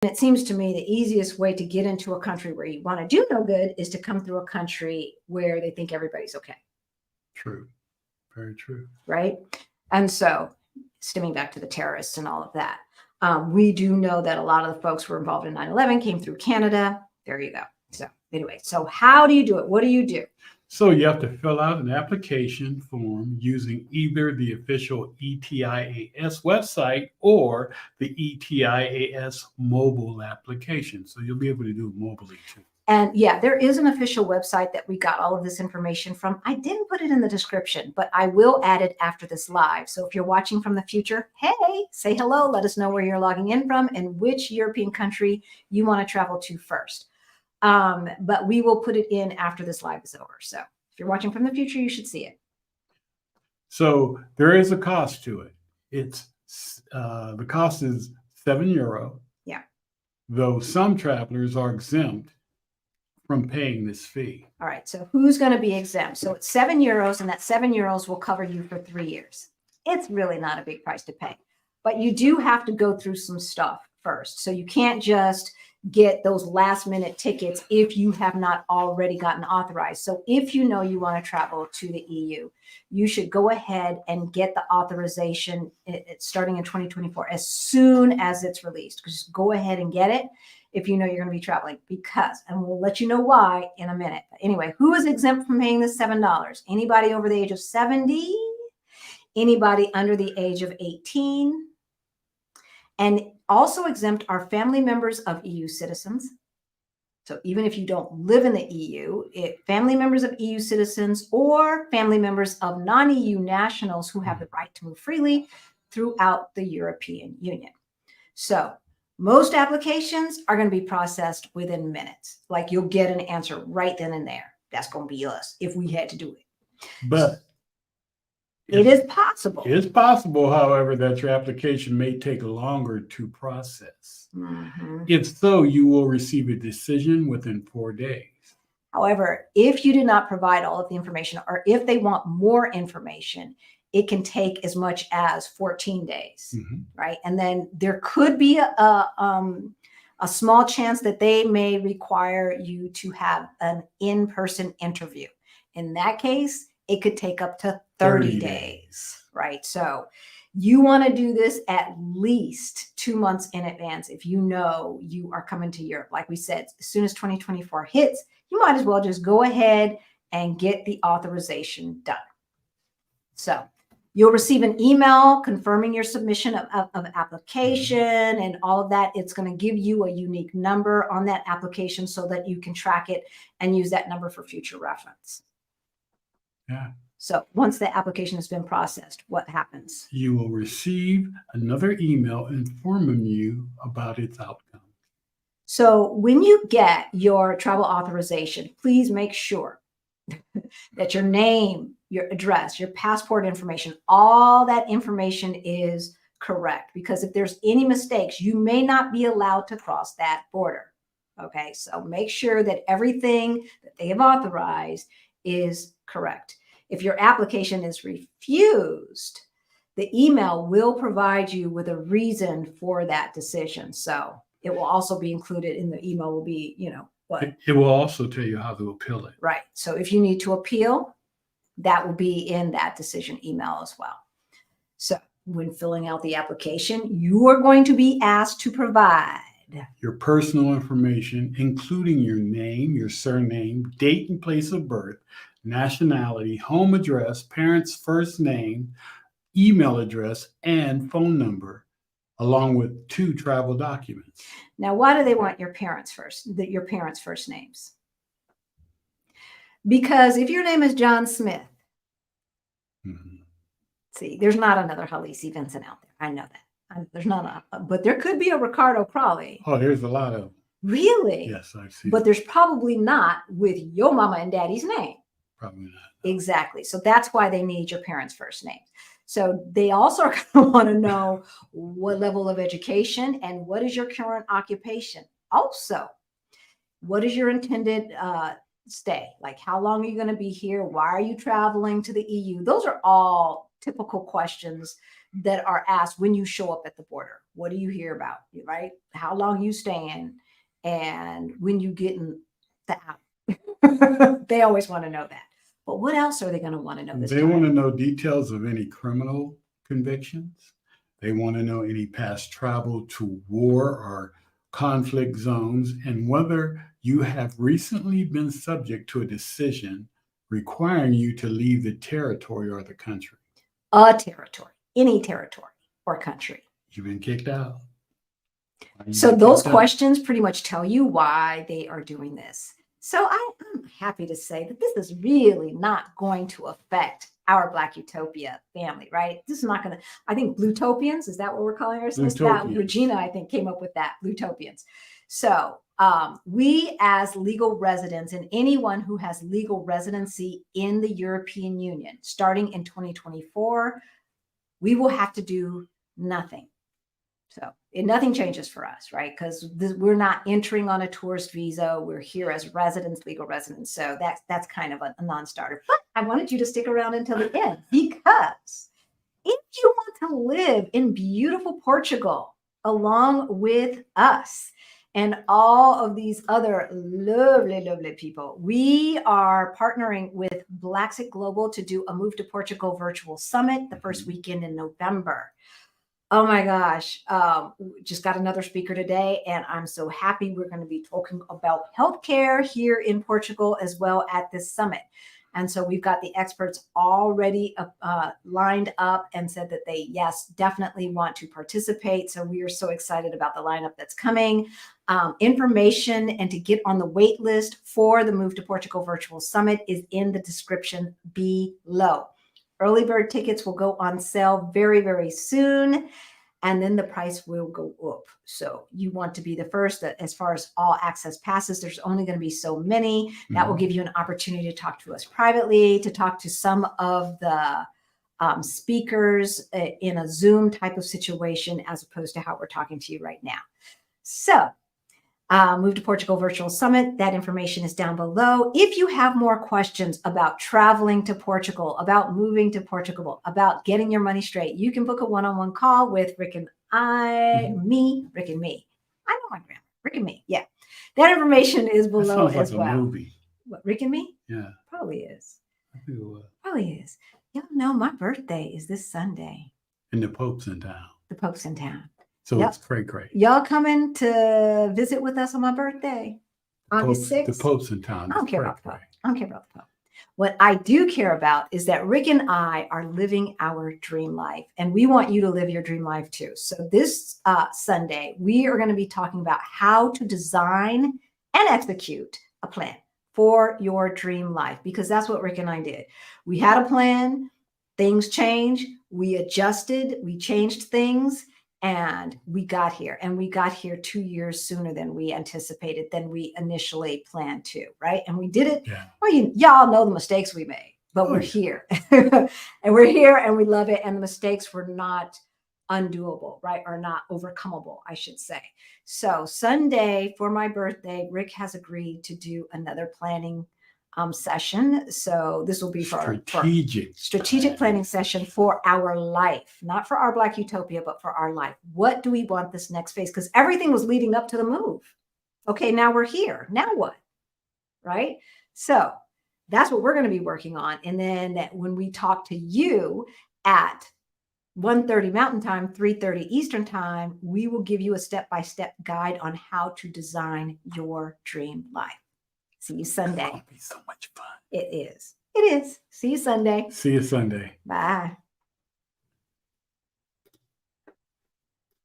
it seems to me the easiest way to get into a country where you want to do no good is to come through a country where they think everybody's okay. True. Very true. Right. And so, stemming back to the terrorists and all of that, we do know that a lot of the folks who were involved in 9/11 came through Canada. There you go. So anyway, so how do you do it? What do you do? So you have to fill out an application form using either the official ETIAS website or the ETIAS mobile application. So you'll be able to do it mobily too. And yeah, there is an official website that we got all of this information from. I didn't put it in the description, but I will add it after this live. So if you're watching from the future, hey, say hello. Let us know where you're logging in from and which European country you want to travel to first. But we will put it in after this live is over. So if you're watching from the future, you should see it. So there is a cost to it. It's the cost is €7. Yeah. Though some travelers are exempt from paying this fee. All right. So who's going to be exempt? So it's €7, and that €7 will cover you for 3 years. It's really not a big price to pay, but you do have to go through some stuff first. So you can't just get those last minute tickets if you have not already gotten authorized. So if you know you want to travel to the EU, you should go ahead and get the authorization starting in 2024 as soon as it's released. Just go ahead and get it if you know you're going to be traveling, because, and we'll let you know why in a minute. But anyway, who is exempt from paying the $7? Anybody over the age of 70, anybody under the age of 18, and also exempt are family members of EU citizens. So even if you don't live in the EU, family members of EU citizens or family members of non-EU nationals who have the right to move freely throughout the European Union. So most applications are going to be processed within minutes. Like you'll get an answer right then and there. That's going to be us if we had to do it. But it is possible. It's possible, however, that your application may take longer to process. Mm-hmm. If so, you will receive a decision within 4 days. However, if you do not provide all of the information, or if they want more information, it can take as much as 14 days, right? And then there could be a small chance that they may require you to have an in-person interview. In that case, it could take up to 30 days, right? So you want to do this at least 2 months in advance if you know you are coming to Europe. Like we said, as soon as 2024 hits, you might as well just go ahead and get the authorization done. So you'll receive an email confirming your submission of application and all of that. It's going to give you a unique number on that application so that you can track it and use that number for future reference. Yeah. So once the application has been processed, what happens? You will receive another email informing you about its outcome. So when you get your travel authorization, please make sure that your name, your address, your passport information, all that information is correct. Because if there's any mistakes, you may not be allowed to cross that border. Okay, so make sure that everything that they have authorized is correct. If your application is refused, the email will provide you with a reason for that decision. So it will also be included in the email will be, what? It will also tell you how to appeal it. Right. So if you need to appeal, that will be in that decision email as well. So when filling out the application, you are going to be asked to provide your personal information, including your name, your surname, date and place of birth, nationality, home address, parents' first name, email address, and phone number, along with 2 travel documents. Now, why do they want your parents' first names? Because if your name is John Smith, see, there's not another Halisi Vincent out there. I know that. There's not but there could be a Ricardo Crawley. Oh, there's a lot of them. Really? Yes, I've seen. But there's probably not with your mama and daddy's name. Probably not. Exactly. So that's why they need your parents' first names. So they also are going to want to know what level of education and what is your current occupation. Also, what is your intended stay? Like, how long are you going to be here? Why are you traveling to the EU? Those are all typical questions that are asked when you show up at the border. What do you hear about, right? How long you staying, and when you getting the out. They always want to know that. But what else are they going to want to know this They time? want to know details of any criminal convictions. They want to know any past travel to war or conflict zones, and whether you have recently been subject to a decision requiring you to leave the territory or the country. A territory, any territory or country. You've been kicked out. So those questions pretty much tell you why they are doing this. So I'm happy to say that this is really not going to affect our Black Utopia family, right? This is not going to, I think Bluetopians, is that what we're calling ourselves? That Regina, I think, came up with that, Bluetopians. So we as legal residents and anyone who has legal residency in the European Union, starting in 2024, we will have to do nothing. So nothing changes for us, right? Because we're not entering on a tourist visa. We're here as residents, legal residents. So that's kind of a non-starter. But I wanted you to stick around until the end, because if you want to live in beautiful Portugal along with us and all of these other lovely, lovely people, we are partnering with Blacksit Global to do a Move to Portugal virtual summit the first weekend in November. Oh my gosh, just got another speaker today, and I'm so happy. We're going to be talking about healthcare here in Portugal as well at this summit. And so we've got the experts already lined up and said that they, yes, definitely want to participate. So we are so excited about the lineup that's coming. Information and to get on the wait list for the Move to Portugal Virtual Summit is in the description below. Early bird tickets will go on sale very, very soon, and then the price will go up. So you want to be the first. As far as all access passes, there's only going to be so many. That will give you an opportunity to talk to us privately, to talk to some of the speakers in a Zoom type of situation, as opposed to how we're talking to you right now. So Move to Portugal Virtual Summit. That information is down below. If you have more questions about traveling to Portugal, about moving to Portugal, about getting your money straight, you can book a one-on-one call with Rick and Rick and me. I know my grammar. Rick and me. Yeah. That information is below that sounds as like well. A movie. What, Rick and me? Yeah. Probably is. I think it was. Probably is. Y'all know my birthday is this Sunday. And the Pope's in town. The Pope's in town. So it's cray. Y'all coming to visit with us on my birthday, August 6th? The Pope's in town. I don't care about the Pope. I don't care about the Pope. What I do care about is that Rick and I are living our dream life, and we want you to live your dream life too. So this Sunday, we are going to be talking about how to design and execute a plan for your dream life, because that's what Rick and I did. We had a plan, things changed, we adjusted, we changed things, and we got here. And we got here 2 years sooner than we anticipated, than we initially planned to, right? And we did it. Yeah. Well, y'all know the mistakes we made, but we're here. And we're here and we love it. And the mistakes were not undoable, right? Or not overcomable, I should say. So Sunday for my birthday, Rick has agreed to do another planning session. So this will be for strategic planning session for our life, not for our Black Utopia, but for our life. What do we want this next phase? Because everything was leading up to the move. Okay, now we're here. Now what? Right? So that's what we're going to be working on. And then when we talk to you at 1:30 Mountain Time, 3:30 Eastern Time, we will give you a step-by-step guide on how to design your dream life. See you Sunday. It's going to be so much fun. It is. It is. See you Sunday. See you Sunday. Bye.